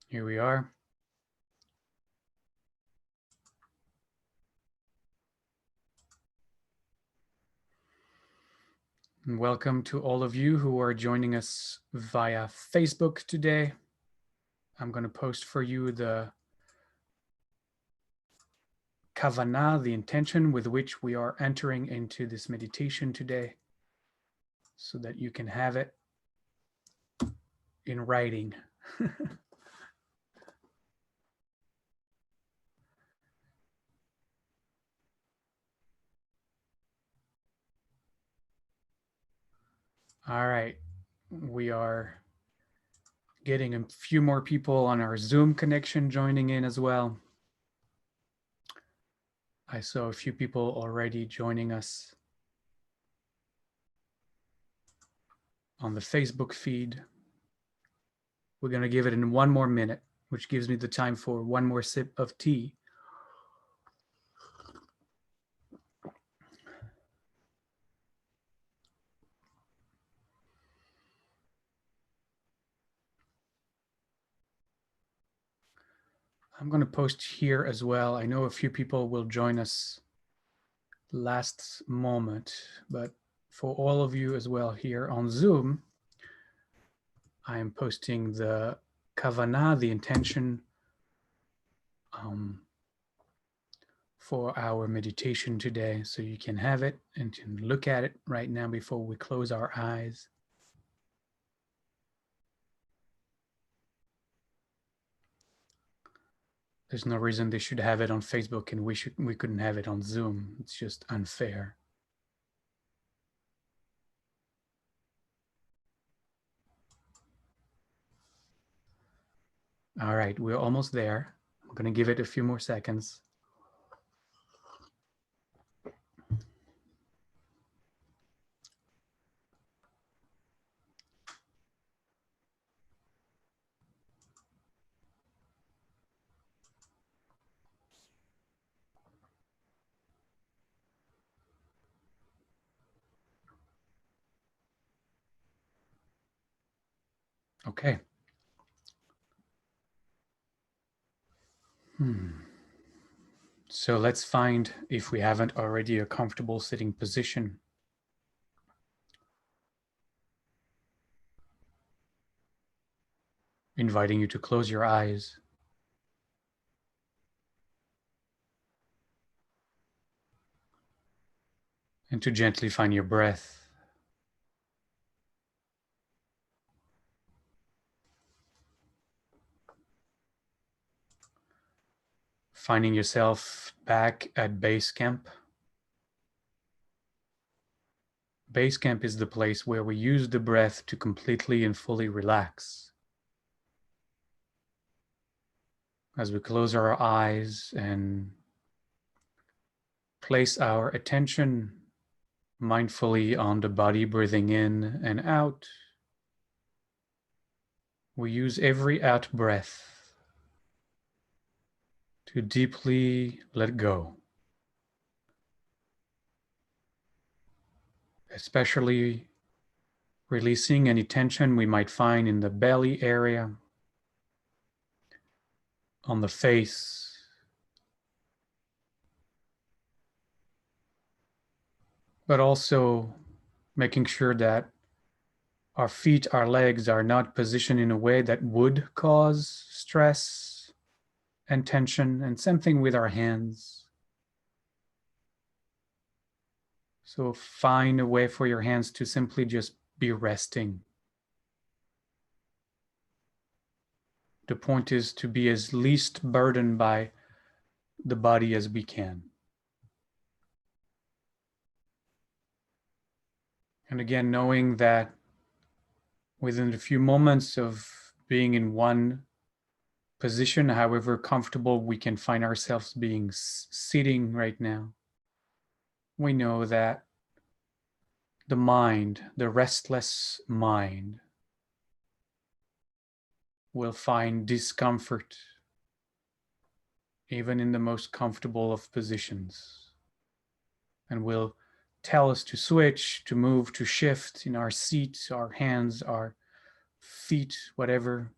Here we are. And welcome to all of you who are joining us via Facebook today. I'm going to post for you the kavanah, the intention with which we are entering into this meditation today, so that you can have it in writing. All right, we are getting a few more people on our Zoom connection joining in as well. I saw a few people already joining us on the Facebook feed. We're going to give it in one more minute, which gives me the time for one more sip of tea. I'm going to post here as well. I know a few people will join us last moment, but for all of you as well here on Zoom, I am posting the kavanah, the intention for our meditation today, so you can have it and can look at it right now before we close our eyes. There's no reason they should have it on Facebook and we couldn't have it on Zoom. It's just unfair. All right, we're almost there. I'm going to give it a few more seconds. Okay. So let's find, if we haven't already, a comfortable sitting position. Inviting you to close your eyes. And to gently find your breath. Finding yourself back at base camp. Base camp is the place where we use the breath to completely and fully relax. As we close our eyes and place our attention mindfully on the body breathing in and out, we use every out breath to deeply let go, especially releasing any tension we might find in the belly area, on the face, but also making sure that our feet, our legs are not positioned in a way that would cause stress and tension, and same thing with our hands. So find a way for your hands to simply just be resting. The point is to be as least burdened by the body as we can. And again, knowing that within a few moments of being in one position, however comfortable we can find ourselves being sitting right now, we know that the mind, the restless mind, will find discomfort even in the most comfortable of positions, and will tell us to switch, to move, to shift in our seat, our hands, our feet, whatever.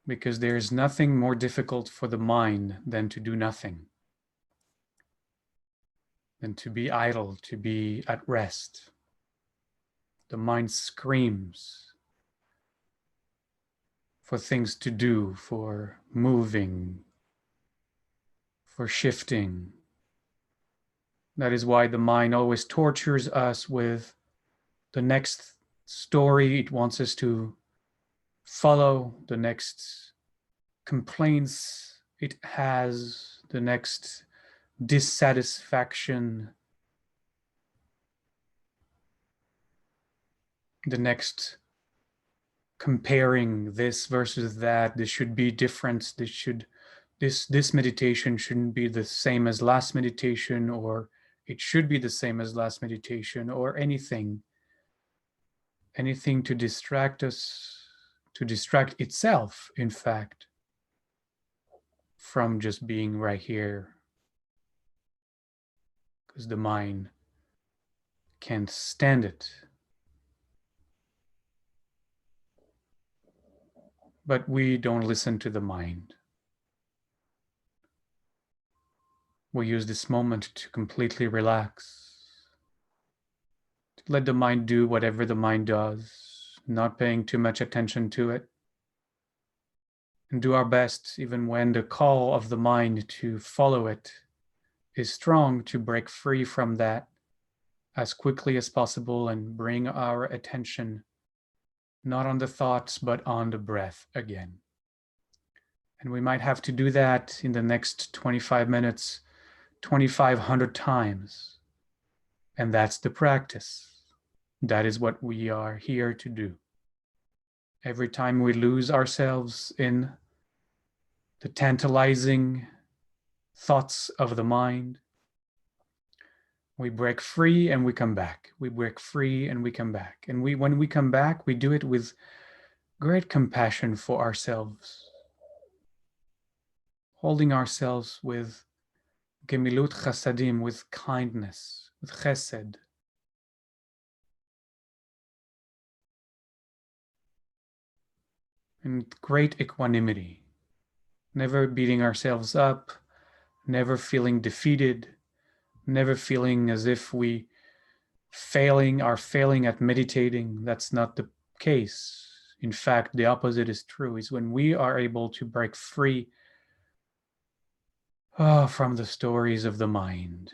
because there is nothing more difficult for the mind than to do nothing, than to be idle, to be at rest. The mind screams for things to do, for moving, for shifting. That is why the mind always tortures us with the next story it wants us to follow, the next complaints it has, the next dissatisfaction, the next comparing this versus that. This should be different. This meditation shouldn't be the same as last meditation, or it should be the same as last meditation, or anything to distract us, to distract itself, in fact, from just being right here, because the mind can't stand it. But we don't listen to the mind. We use this moment to completely relax, to let the mind do whatever the mind does, not paying too much attention to it, and do our best, even when the call of the mind to follow it is strong, to break free from that as quickly as possible and bring our attention not on the thoughts, but on the breath again. And we might have to do that in the next 25 minutes, 2,500 times. And that's the practice. That is what we are here to do. Every time we lose ourselves in the tantalizing thoughts of the mind, we break free and we come back. We break free and we come back. And when we come back, we do it with great compassion for ourselves, holding ourselves with gemilut chasadim, with kindness, with chesed. And great equanimity, never beating ourselves up, never feeling defeated, never feeling as if we are failing at meditating. That's not the case. In fact, the opposite is true, is when we are able to break free from the stories of the mind,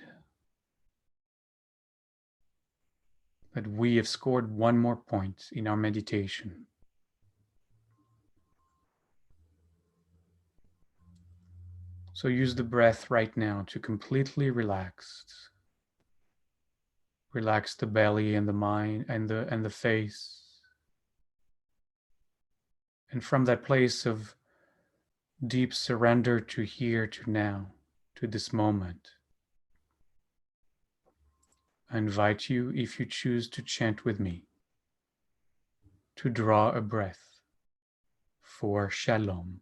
that we have scored one more point in our meditation. So use the breath right now to completely relax. Relax the belly and the mind and the face. And from that place of deep surrender to here, to now, to this moment, I invite you, if you choose to chant with me, to draw a breath for Shalom.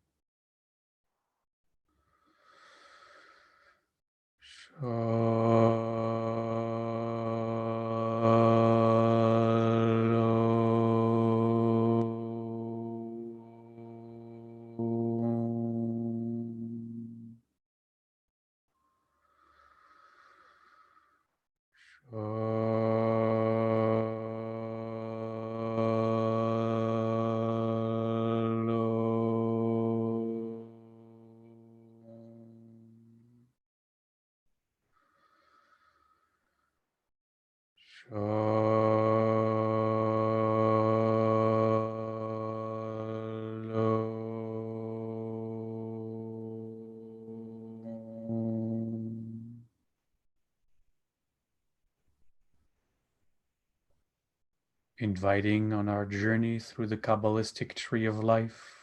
Inviting on our journey through the Kabbalistic tree of life,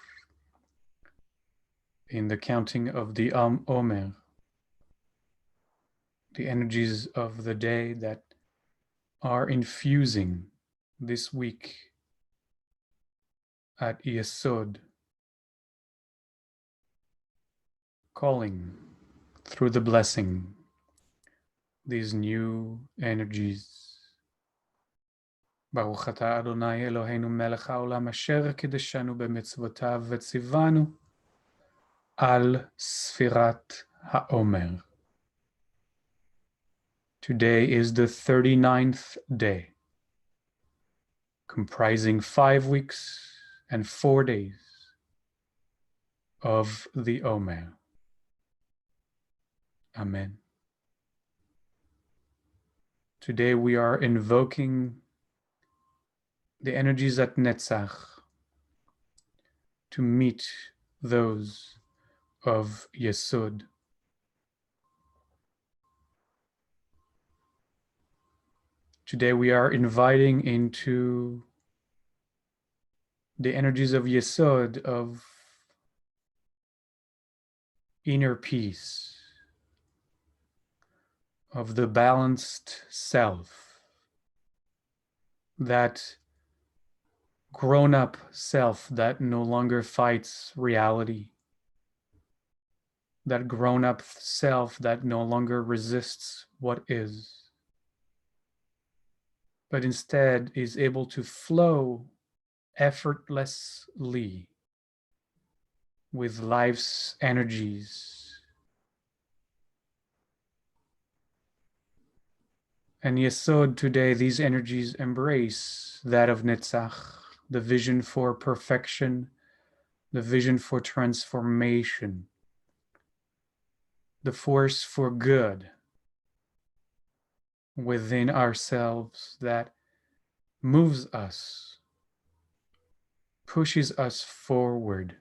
in the counting of the Omer, the energies of the day that are infusing this week at Yesod, calling through the blessing these new energies ברוך אתה אדוני אלוהינו מלך העולם אשר קידשנו במצוותיו וציוונו על ספירת העומר. Today is the 39th day, comprising 5 weeks and 4 days of the Omer. Amen. Today we are invoking the energies at Netzach to meet those of Yesod. Today we are inviting into the energies of Yesod, of inner peace, of the balanced self, that grown-up self that no longer fights reality, that grown-up self that no longer resists what is, but instead is able to flow effortlessly with life's energies. And Yesod today, these energies embrace that of Netzach, the vision for perfection, the vision for transformation, the force for good within ourselves that moves us, pushes us forward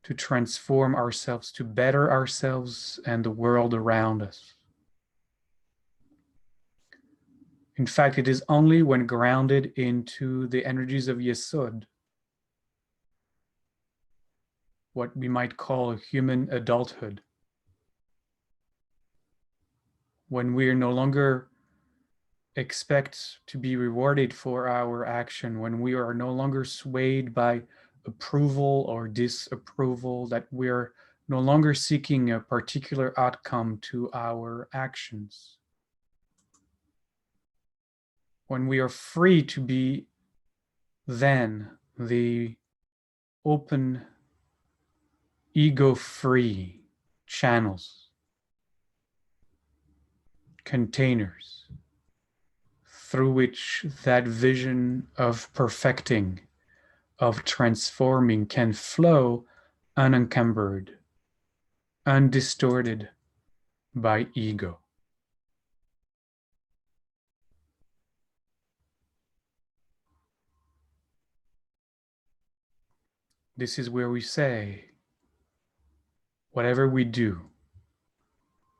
to transform ourselves, to better ourselves and the world around us. In fact, it is only when grounded into the energies of Yesod, what we might call human adulthood, when we no longer expect to be rewarded for our action, when we are no longer swayed by approval or disapproval, that we're no longer seeking a particular outcome to our actions. When we are free to be then the open, ego-free channels, containers, through which that vision of perfecting, of transforming can flow unencumbered, undistorted by ego. This is where we say, whatever we do,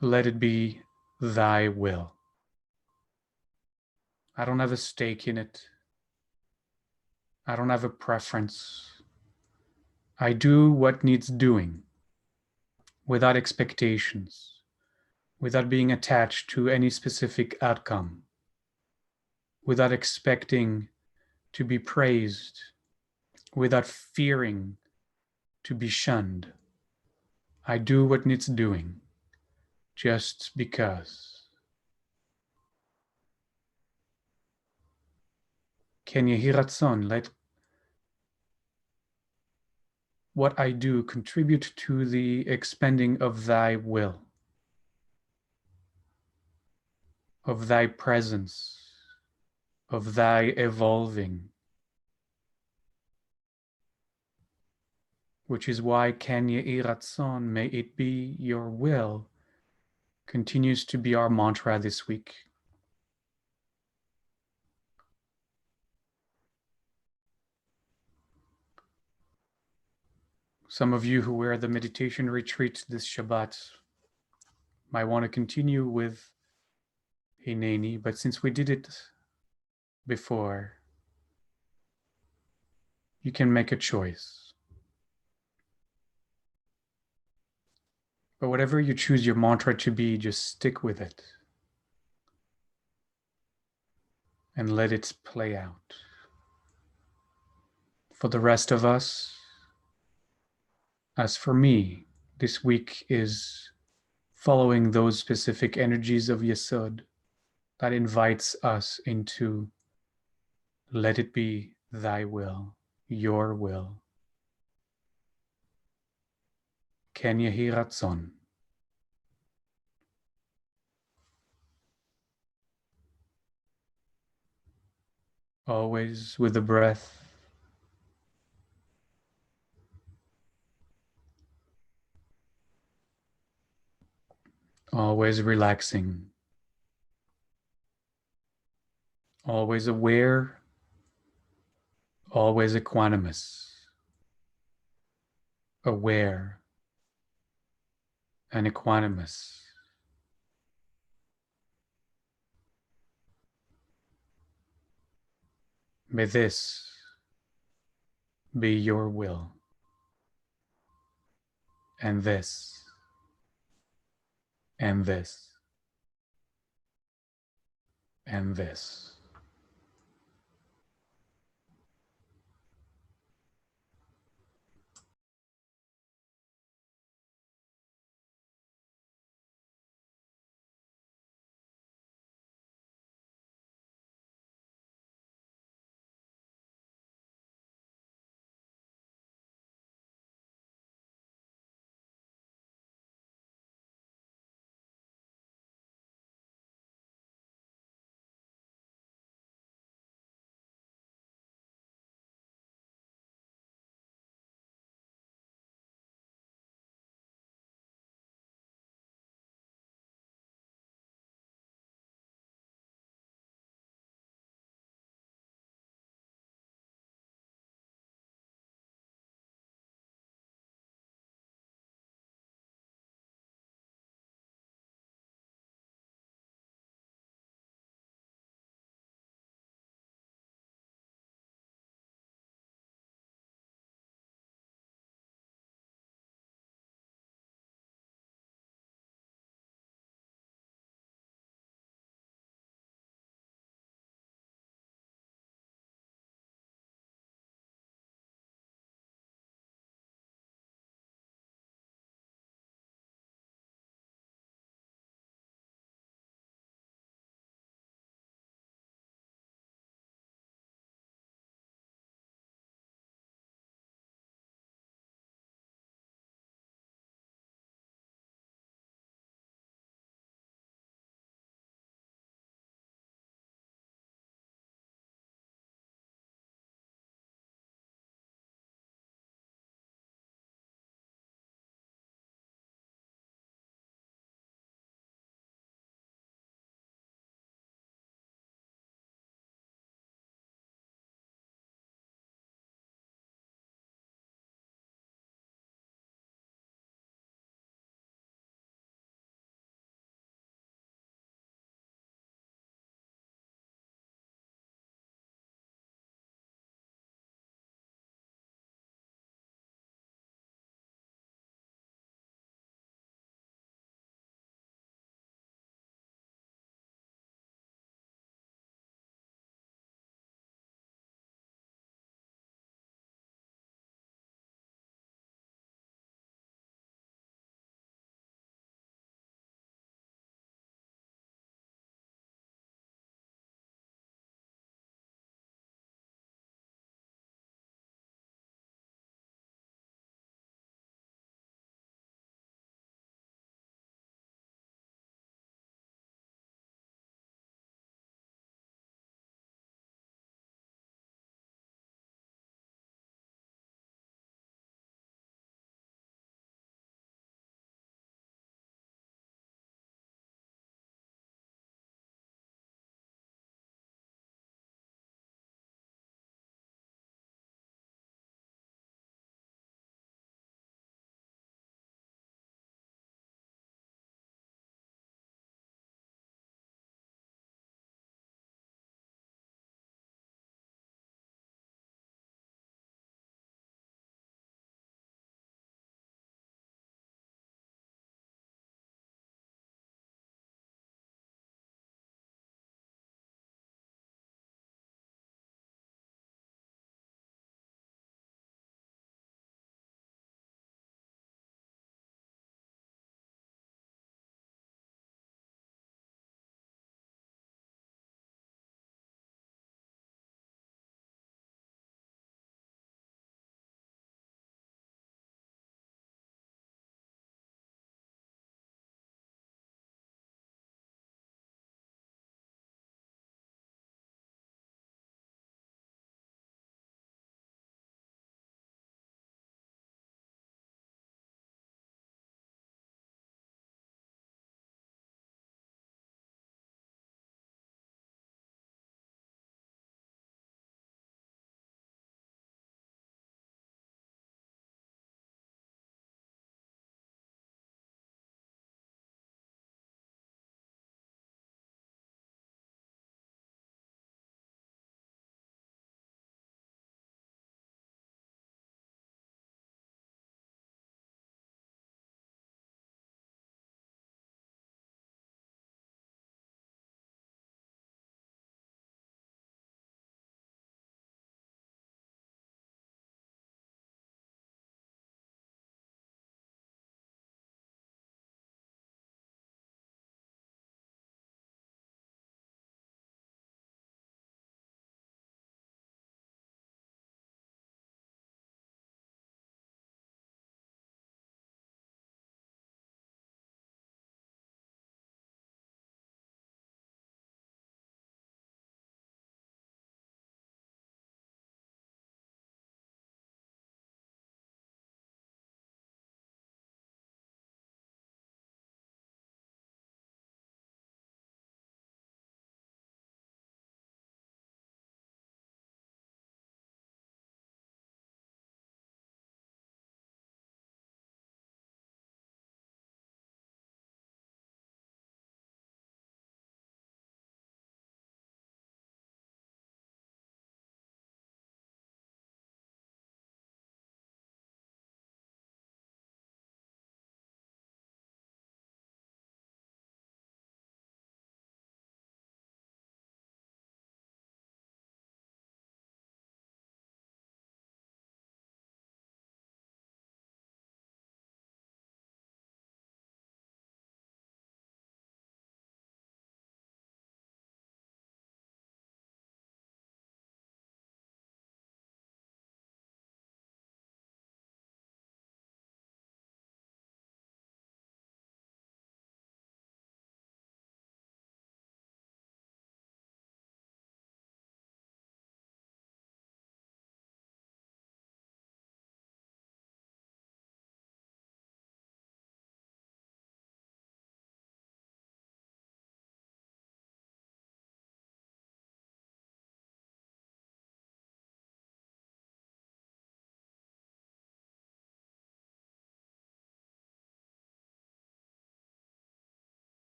let it be thy will. I don't have a stake in it. I don't have a preference. I do what needs doing without expectations, without being attached to any specific outcome, without expecting to be praised, without fearing to be shunned. I do what needs doing just because. Ken yehi ratzon, let what I do contribute to the expanding of thy will, of thy presence, of thy evolving, which is why Ken yehi ratzon, may it be your will, continues to be our mantra this week. Some of you who were at the meditation retreat this Shabbat might want to continue with Hineni, but since we did it before, you can make a choice. But whatever you choose your mantra to be, just stick with it and let it play out. For the rest of us, as for me, this week is following those specific energies of Yesod that invites us into let it be thy will, your will. Ken yehi ratzon. Always with the breath. Always relaxing. Always aware. Always equanimous. Aware and equanimous. May this be your will, and this, and this, and this.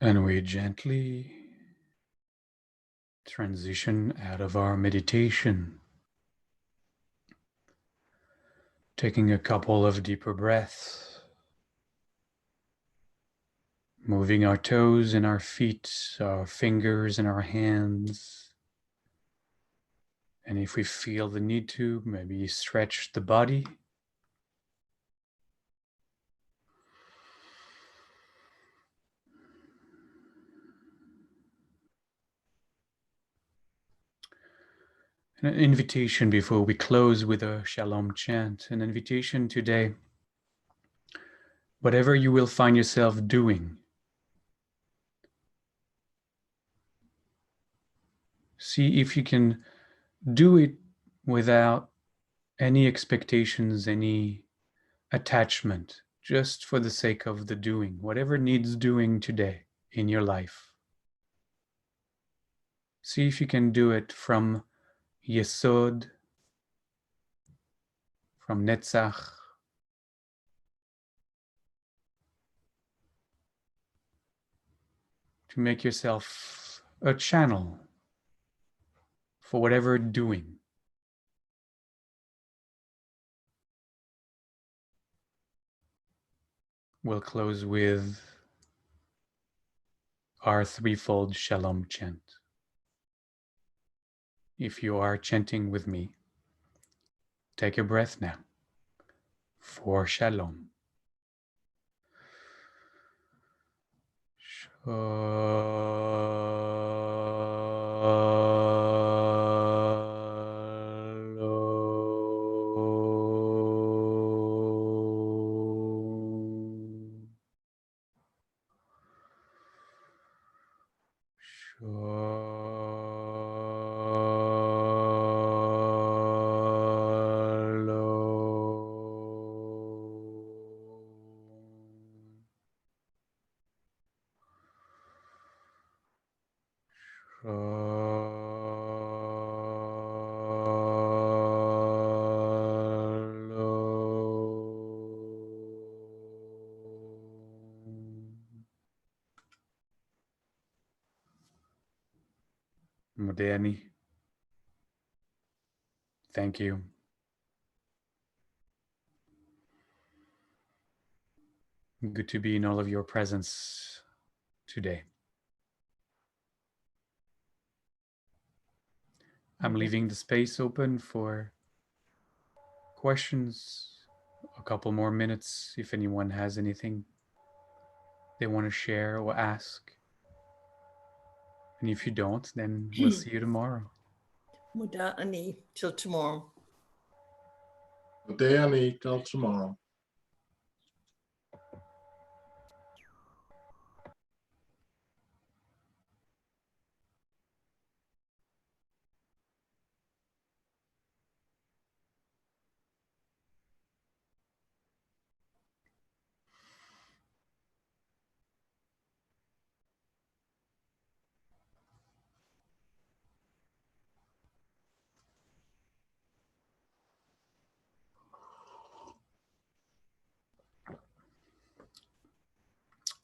And we gently transition out of our meditation, taking a couple of deeper breaths, moving our toes and our feet, our fingers and our hands. And if we feel the need to, maybe stretch the body. An invitation before we close with a shalom chant, an invitation today. Whatever you will find yourself doing, see if you can do it without any expectations, any attachment, just for the sake of the doing, whatever needs doing today in your life. See if you can do it from Yesod, from Netzach, to make yourself a channel for whatever doing. We'll close with our threefold shalom chant. If you are chanting with me, take a breath now for shalom. Modeni, thank you. Good to be in all of your presence today. I'm leaving the space open for questions, a couple more minutes if anyone has anything they want to share or ask. And if you don't, then we'll see you tomorrow. Muda ani, till tomorrow. Muda ani, till tomorrow.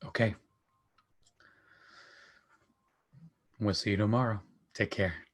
Okay. We'll see you tomorrow. Take care.